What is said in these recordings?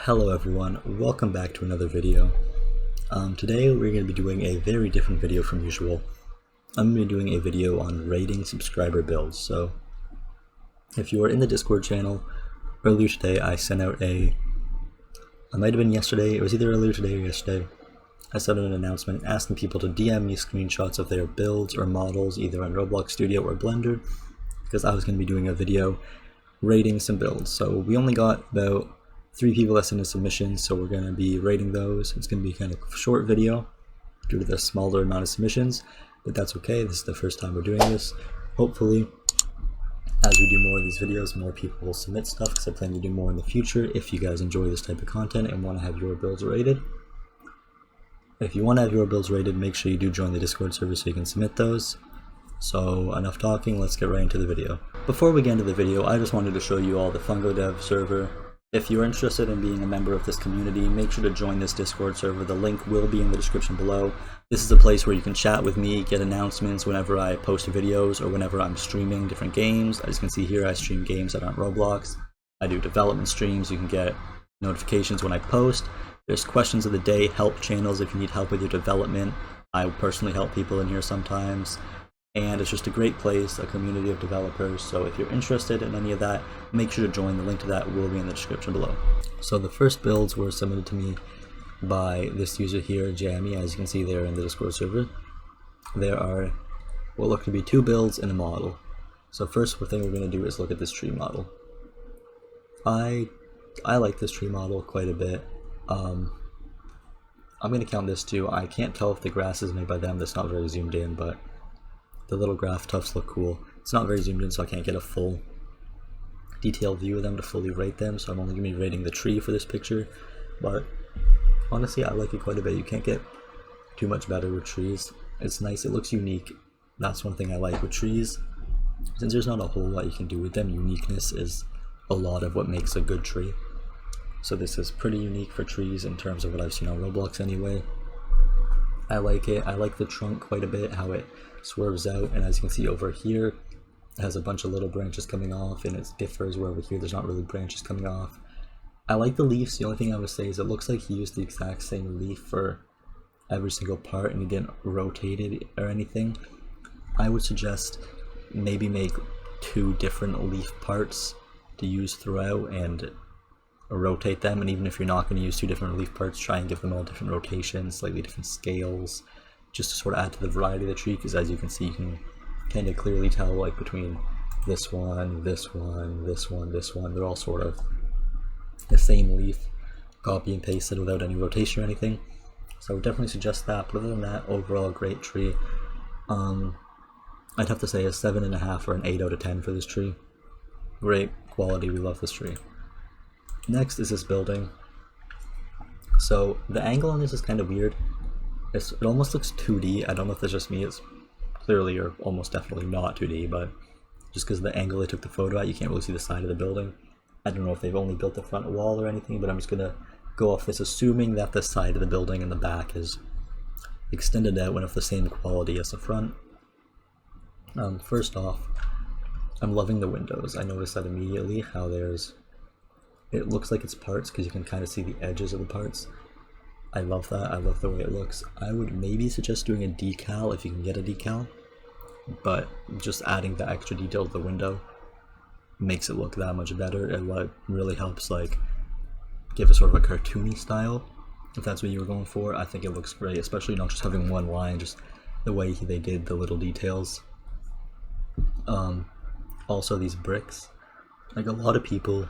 Hello everyone, welcome back to another video. Today we're going to be doing a very different video from usual. I'm going to be doing a video on rating subscriber builds. So if you are in the Discord channel, earlier today I sent out it might have been yesterday, it was either earlier today or yesterday, I sent out an announcement asking people to DM me screenshots of their builds or models either on Roblox Studio or Blender, because I was going to be doing a video rating some builds. So we only got about 3 people that sent in submissions, so we're going to be rating those. It's going to be kind of a short video due to the smaller amount of submissions, but that's okay. This is the first time we're doing this. Hopefully, as we do more of these videos, more people will submit stuff, because I plan to do more in the future if you guys enjoy this type of content and want to have your builds rated. If you want to have your builds rated, make sure you do join the Discord server so you can submit those. So enough talking, let's get right into the video. Before we get into the video, I just wanted to show you all the FungoDev server. If you're interested in being a member of this community, make sure to join this Discord server. The link will be in the description below. This is a place where you can chat with me, get announcements whenever I post videos or whenever I'm streaming different games. As you can see here, I stream games that aren't Roblox. I do development streams. You can get notifications when I post. There's questions of the day, help channels if you need help with your development. I personally help people in here sometimes. And it's just a great place, a community of developers, so if you're interested in any of that, make sure to join. The link to that will be in the description below. So the first builds were submitted to me by this user here, Jamie. As you can see there in the Discord server. There are what look to be 2 builds and a model. So first thing we're going to do is look at this tree model. I like this tree model quite a bit. I'm going to count this too. I can't tell if the grass is made by them, that's not very zoomed in, but the little graph tufts look cool. It's not very zoomed in, so I can't get a full detailed view of them to fully rate them, so I'm only going to be rating the tree for this picture. But honestly, I like it quite a bit. You can't get too much better with trees. It's nice, it looks unique. That's one thing I like with trees. Since there's not a whole lot you can do with them, uniqueness is a lot of what makes a good tree. So this is pretty unique for trees in terms of what I've seen on Roblox anyway. I like it. I like the trunk quite a bit, how it swerves out, and as you can see over here, it has a bunch of little branches coming off, and it differs where over here there's not really branches coming off. I like the leaves. The only thing I would say is it looks like he used the exact same leaf for every single part and he didn't rotate it or anything. I would suggest maybe make 2 different leaf parts to use throughout and rotate them, and even if you're not going to use 2 different leaf parts, try and give them all different rotations, slightly different scales, just to sort of add to the variety of the tree, because as you can see, you can kind of clearly tell like between this one, this one, this one, this one, they're all sort of the same leaf, copy and pasted without any rotation or anything. So I would definitely suggest that, but other than that, overall great tree. I'd have to say a 7.5 or an 8 out of 10 for this tree. Great quality, we love this tree. Next is this building. So the angle on this is kind of weird. It almost looks 2D. I don't know if that's just me. It's clearly or almost definitely not 2D, but just because of the angle they took the photo at, you can't really see the side of the building. I don't know if they've only built the front wall or anything, but I'm just gonna go off this assuming that the side of the building and the back is extended out and of the same quality as the front. First off, I'm loving the windows. I noticed that immediately how it looks like it's parts because you can kind of see the edges of the parts. I love that. I love the way it looks. I would maybe suggest doing a decal if you can get a decal, but just adding the extra detail to the window makes it look that much better. It really helps like give a sort of a cartoony style. If that's what you were going for, I think it looks great, especially not just having one line, just the way they did the little details. Also these bricks, like a lot of people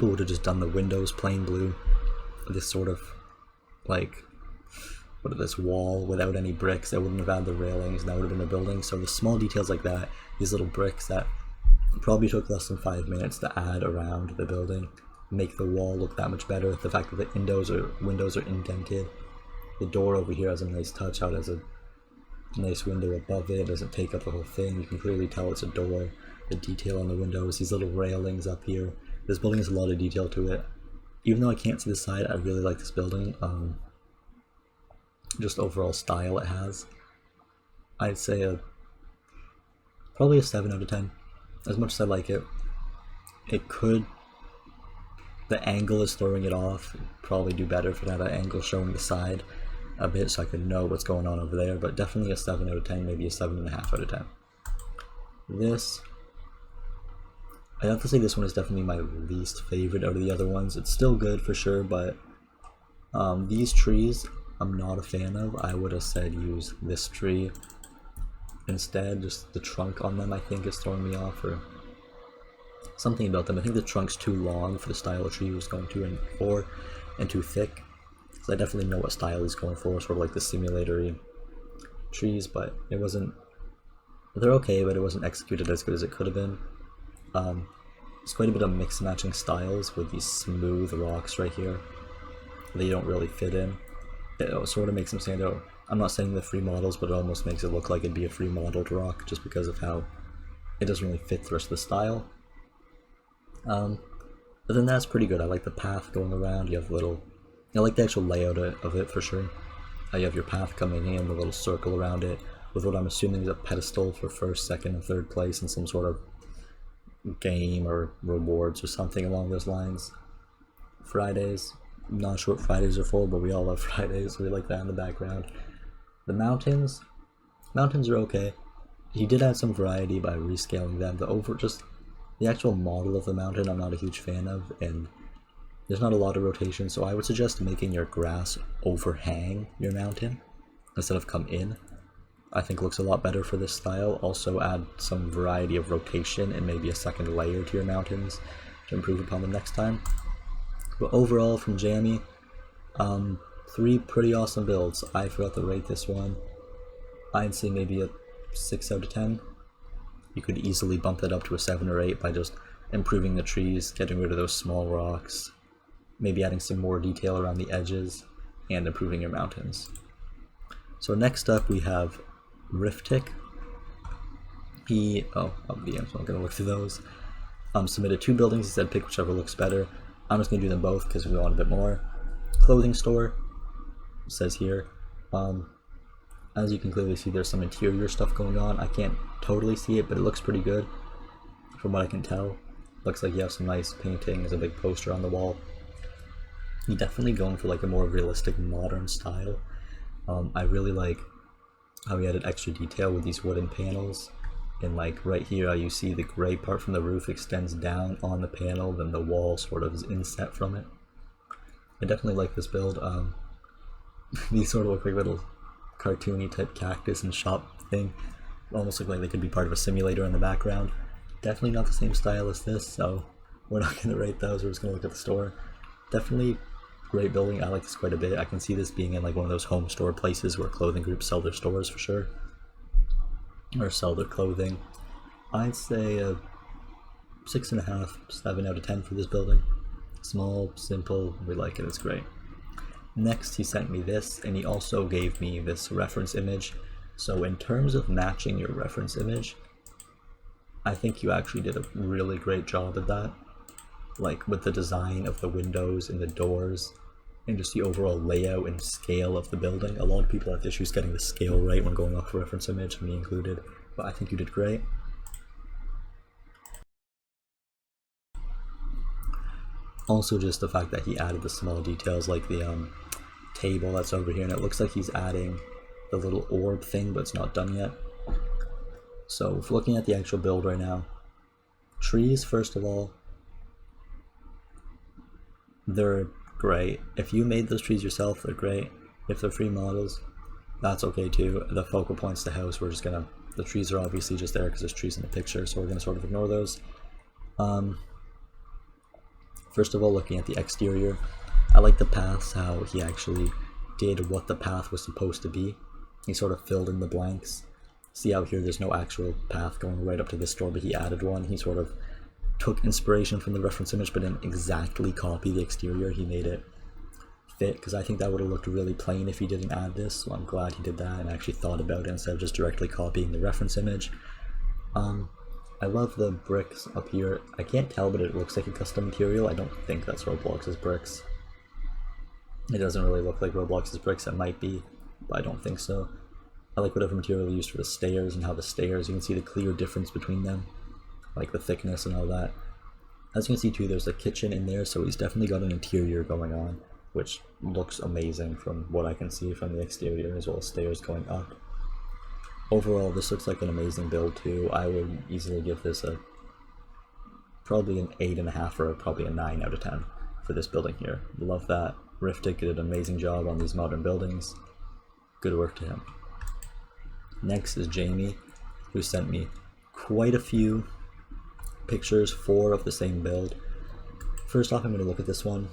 would have just done the windows plain blue, this sort of like this wall without any bricks. That wouldn't have had the railings, and that would have been the building. So the small details like that, these little bricks that probably took less than 5 minutes to add around the building, make the wall look that much better. The fact that the windows are indented, the door over here has a nice touch, how it has a nice window above it, doesn't take up the whole thing. You can clearly tell it's a door. The detail on the windows, these little railings up here. This building has a lot of detail to it. Even though I can't see the side, I really like this building. Just overall style it has. I'd say probably a 7 out of 10. As much as I like it, the angle is throwing it off. It'd probably do better if it had an angle showing the side a bit so I could know what's going on over there, but definitely a 7 out of 10, maybe a 7.5 out of 10. This, I have to say this one is definitely my least favorite out of the other ones. It's still good for sure, but these trees I'm not a fan of. I would have said use this tree instead. Just the trunk on them I think is throwing me off, or something about them. I think the trunk's too long for the style of tree he was going for, and too thick. So I definitely know what style he's going for, sort of like the simulatory trees, but it wasn't, they're okay, but it wasn't executed as good as it could have been. There's quite a bit of mix and matching styles with these smooth rocks right here. They don't really fit in. It sort of makes them stand out. I'm not saying the free models, but it almost makes it look like it'd be a free modeled rock just because of how it doesn't really fit the rest of the style. But then that's pretty good. I like the path going around. You have I like the actual layout of it for sure. You have your path coming in, the little circle around it, with what I'm assuming is a pedestal for first, second, and third place in some sort of game or rewards or something along those lines. Fridays, I'm not sure what Fridays are for, but we all love Fridays, so we like that in the background. The mountains are okay. He did add some variety by rescaling them. The actual model of the mountain I'm not a huge fan of, and there's not a lot of rotation, so I would suggest making your grass overhang your mountain instead of come in. I think looks a lot better for this style. Also add some variety of rotation and maybe a second layer to your mountains to improve upon them next time. But overall from Jammy, 3 pretty awesome builds. I forgot to rate this one. I'd say maybe a 6 out of 10. You could easily bump that up to a 7 or 8 by just improving the trees, getting rid of those small rocks, maybe adding some more detail around the edges, and improving your mountains. So next up we have Riftic. I'm going to look through those. Submitted 2 buildings. He said pick whichever looks better. I'm just going to do them both because we want a bit more. Clothing store, it says here. As you can clearly see, there's some interior stuff going on. I can't totally see it, but it looks pretty good from what I can tell. Looks like you have some nice painting. There's a big poster on the wall. You're definitely going for like a more realistic modern style. I really like how he added extra detail with these wooden panels, and like right here you see the gray part from the roof extends down on the panel, then the wall sort of is inset from it. I definitely like this build. These sort of look like little cartoony type cactus and shop thing, almost look like they could be part of a simulator in the background. Definitely not the same style as this, so we're not going to rate those, we're just going to look at the store. Definitely great building. I like this quite a bit. I can see this being in like one of those home store places where clothing groups sell their stores for sure, or sell their clothing. I'd say a 6.5, 7 out of 10 for this building. Small, simple, we like it, it's great. Next he sent me this, and he also gave me this reference image. So in terms of matching your reference image, I think you actually did a really great job of that. Like with the design of the windows and the doors, and just the overall layout and scale of the building. A lot of people have issues getting the scale right when going off a reference image, me included, but I think you did great. Also just the fact that he added the small details like the table that's over here, and it looks like he's adding the little orb thing, but it's not done yet. So if looking at the actual build right now, trees, first of all, they're great. If you made those trees yourself, they're great. If they're free models, that's okay too. The focal points, the house, the trees are obviously just there because there's trees in the picture, so we're gonna sort of ignore those. First of all, looking at the exterior, I like the paths, how he actually did what the path was supposed to be. He sort of filled in the blanks. See how here there's no actual path going right up to this door, but he added one. He sort of took inspiration from the reference image but didn't exactly copy the exterior. He made it fit, because I think that would have looked really plain if he didn't add this, so I'm glad he did that and actually thought about it instead of just directly copying the reference image. I love the bricks up here. I can't tell, but it looks like a custom material. I don't think that's Roblox's bricks. It doesn't really look like Roblox's bricks. It might be, but I don't think so. I like whatever material they used for the stairs, and how the stairs, you can see the clear difference between them, like the thickness and all that. As you can see too, there's a kitchen in there, so he's definitely got an interior going on, which looks amazing from what I can see from the exterior, as well as stairs going up. Overall, this looks like an amazing build too. I would easily give this probably an 8.5 or probably a 9 out of 10 for this building here. Love that. Riftic did an amazing job on these modern buildings. Good work to him. Next is Jamie, who sent me quite a few pictures, 4 of the same build. First off, I'm going to look at this one.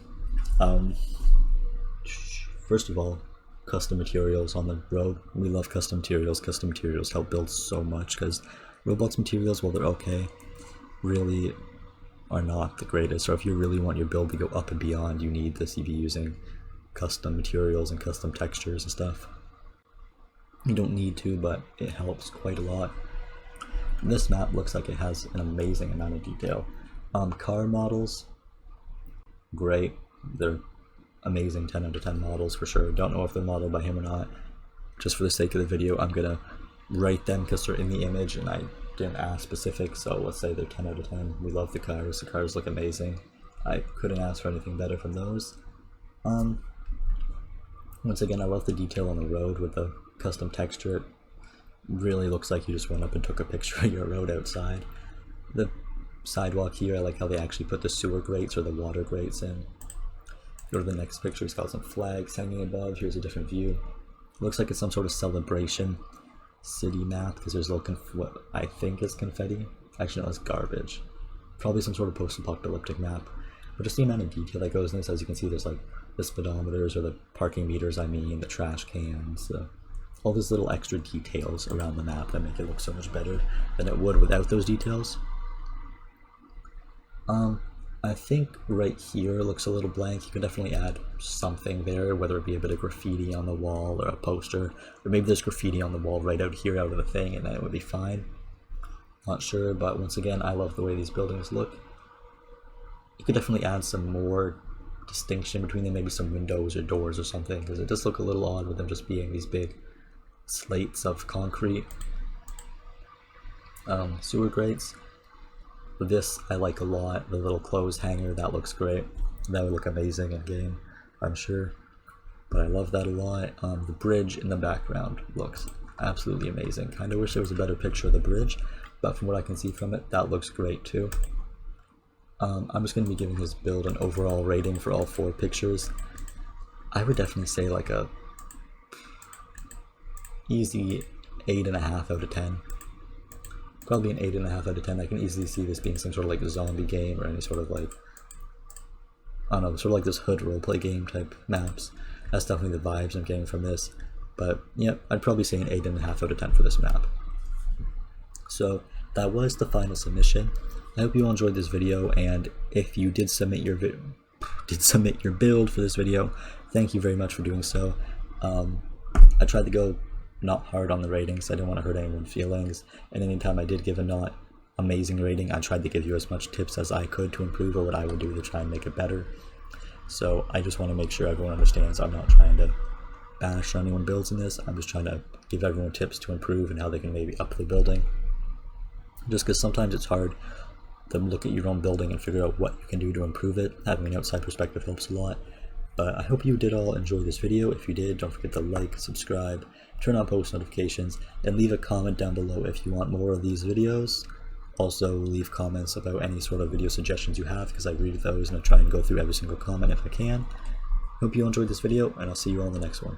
First of all, custom materials on the road. We love custom materials. Custom materials help build so much, because Roblox materials, while they're okay, really are not the greatest. Or if you really want your build to go up and beyond, you need to be using custom materials and custom textures and stuff. You don't need to, but it helps quite a lot. This map looks like it has an amazing amount of detail. Car models, great. They're amazing 10 out of 10 models for sure. Don't know if they're modeled by him or not. Just for the sake of the video, I'm gonna rate them because they're in the image and I didn't ask specific, so let's say they're 10 out of 10. We love the cars. The cars look amazing. I couldn't ask for anything better from those. Once again, I love the detail on the road with the custom texture. It really looks like you just went up and took a picture of your road outside. The sidewalk here, I like how they actually put the sewer grates or the water grates in. Go to the next picture, it's got some flags hanging above. Here's a different view. It looks like it's some sort of celebration city map, because there's a little what I think is confetti. Actually, no, it's garbage. Probably some sort of post-apocalyptic map. But just the amount of detail that goes in this, as you can see, there's like the speedometers, or the parking meters, I mean, the trash cans, all these little extra details around the map that make it look so much better than it would without those details. I think right here looks a little blank. You can definitely add something there, whether it be a bit of graffiti on the wall or a poster, or maybe there's graffiti on the wall right out here out of the thing and then it would be fine. Not sure, but once again, I love the way these buildings look. You could definitely add some more distinction between them, maybe some windows or doors or something, because it does look a little odd with them just being these big slates of concrete. Sewer grates. This I like a lot. The little clothes hanger, that looks great. That would look amazing in game, I'm sure. But I love that a lot. The bridge in the background looks absolutely amazing. Kind of wish there was a better picture of the bridge, but from what I can see from it, that looks great too. I'm just going to be giving this build an overall rating for all 4 pictures. I would definitely say like a easy 8.5 out of 10. Probably an 8.5 out of 10. I can easily see this being some sort of like a zombie game or any sort of like, I don't know, sort of like this hood roleplay game type maps. That's definitely the vibes I'm getting from this. But yeah, I'd probably say an 8.5 out of 10 for this map. So that was the final submission. I hope you all enjoyed this video, and if you did submit your build for this video, thank you very much for doing so. I tried to go not hard on the ratings. I didn't want to hurt anyone's feelings, and anytime I did give a not amazing rating, I tried to give you as much tips as I could to improve, or what I would do to try and make it better. So I just want to make sure everyone understands I'm not trying to bash on anyone builds in this. I'm just trying to give everyone tips to improve and how they can maybe up the building. Just because sometimes it's hard to look at your own building and figure out what you can do to improve it. Having an outside perspective helps a lot. But I hope you did all enjoy this video. If you did, don't forget to like, subscribe, turn on post notifications, and leave a comment down below if you want more of these videos. Also, leave comments about any sort of video suggestions you have, because I read those and I try and go through every single comment if I can. Hope you all enjoyed this video, and I'll see you all in the next one.